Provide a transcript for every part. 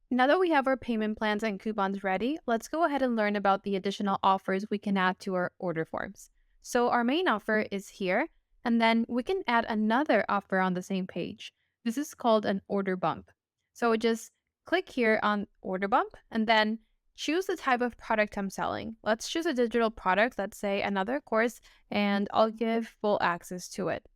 Now that we have our payment plans and coupons ready, let's go ahead and learn about the additional offers we can add to our order forms. So our main offer is here, and then we can add another offer on the same page. This is called an order bump. So just click here on order bump and then choose the type of product I'm selling. Let's choose a digital product, let's say another course, and I'll give full access to it.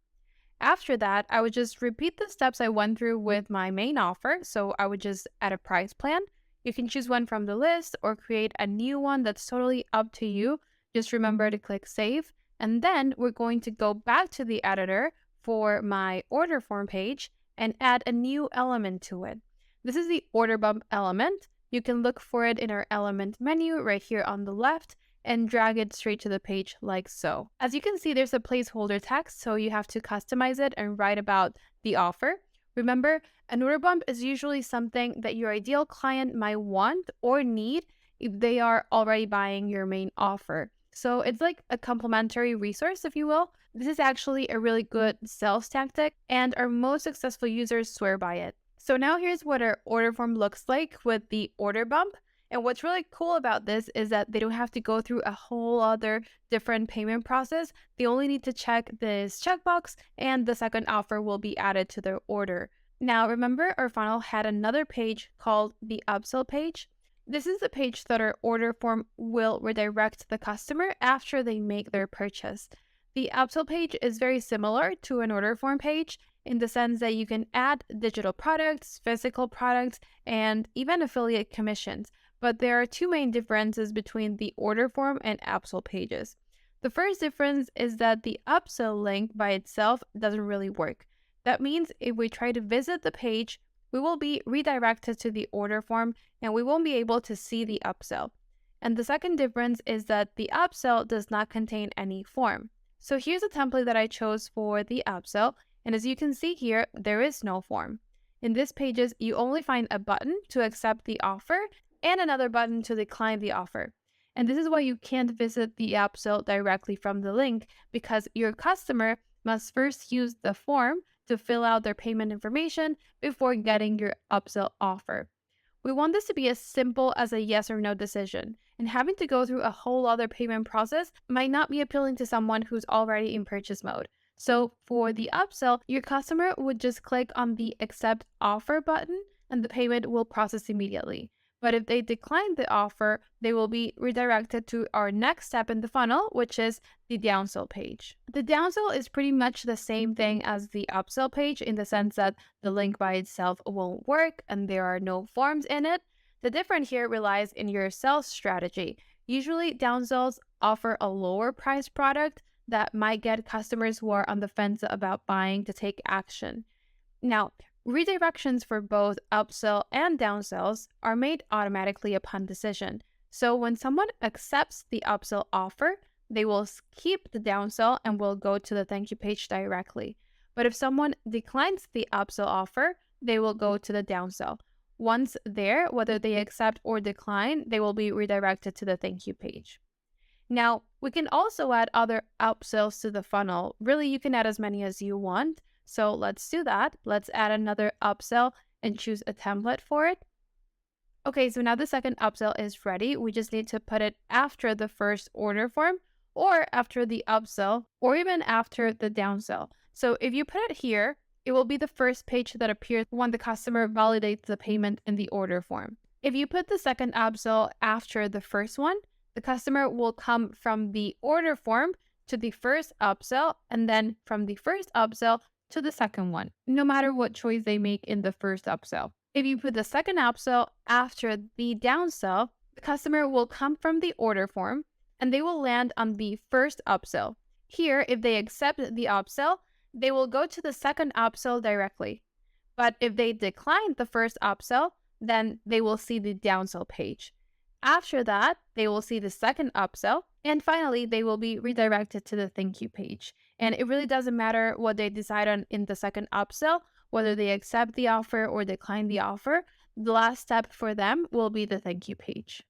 After that, I would just repeat the steps I went through with my main offer. So I would just add a price plan. You can choose one from the list or create a new one that's totally up to you. Just remember to click save. And then we're going to go back to the editor for my order form page and add a new element to it. This is the order bump element. You can look for it in our element menu right here on the left and drag it straight to the page like so. As you can see, there's a placeholder text, so you have to customize it and write about the offer. Remember, an order bump is usually something that your ideal client might want or need if they are already buying your main offer. So it's like a complementary resource, if you will. This is actually a really good sales tactic, and our most successful users swear by it. So now here's what our order form looks like with the order bump. And what's really cool about this is that they don't have to go through a whole other different payment process. They only need to check this checkbox and the second offer will be added to their order. Now, remember our funnel had another page called the upsell page. This is the page that our order form will redirect the customer after they make their purchase. The upsell page is very similar to an order form page in the sense that you can add digital products, physical products, and even affiliate commissions. But there are two main differences between the order form and upsell pages. The first difference is that the upsell link by itself doesn't really work. That means if we try to visit the page, we will be redirected to the order form and we won't be able to see the upsell. And the second difference is that the upsell does not contain any form. So here's a template that I chose for the upsell, and as you can see here, there is no form. In these pages, you only find a button to accept the offer and another button to decline the offer. And this is why you can't visit the upsell directly from the link, because your customer must first use the form to fill out their payment information before getting your upsell offer. We want this to be as simple as a yes or no decision, and having to go through a whole other payment process might not be appealing to someone who's already in purchase mode. So for the upsell, your customer would just click on the accept offer button and the payment will process immediately. But if they decline the offer, they will be redirected to our next step in the funnel, which is the downsell page. The downsell is pretty much the same thing as the upsell page in the sense that the link by itself won't work and there are no forms in it. The difference here relies in your sales strategy. Usually, downsells offer a lower price product that might get customers who are on the fence about buying to take action. Now, redirections for both upsell and downsells are made automatically upon decision. So when someone accepts the upsell offer, they will skip the downsell and will go to the thank you page directly. But if someone declines the upsell offer, they will go to the downsell. Once there, whether they accept or decline, they will be redirected to the thank you page. Now, we can also add other upsells to the funnel. Really, you can add as many as you want. So let's do that. Let's add another upsell and choose a template for it. Okay, so now the second upsell is ready. We just need to put it after the first order form or after the upsell or even after the downsell. So if you put it here, it will be the first page that appears when the customer validates the payment in the order form. If you put the second upsell after the first one, the customer will come from the order form to the first upsell and then from the first upsell to the second one, no matter what choice they make in the first upsell. If you put the second upsell after the downsell, the customer will come from the order form and they will land on the first upsell. Here, if they accept the upsell, they will go to the second upsell directly. But if they decline the first upsell, then they will see the downsell page. After that, they will see the second upsell, and finally, they will be redirected to the thank you page. And it really doesn't matter what they decide on in the second upsell, whether they accept the offer or decline the offer. The last step for them will be the thank you page.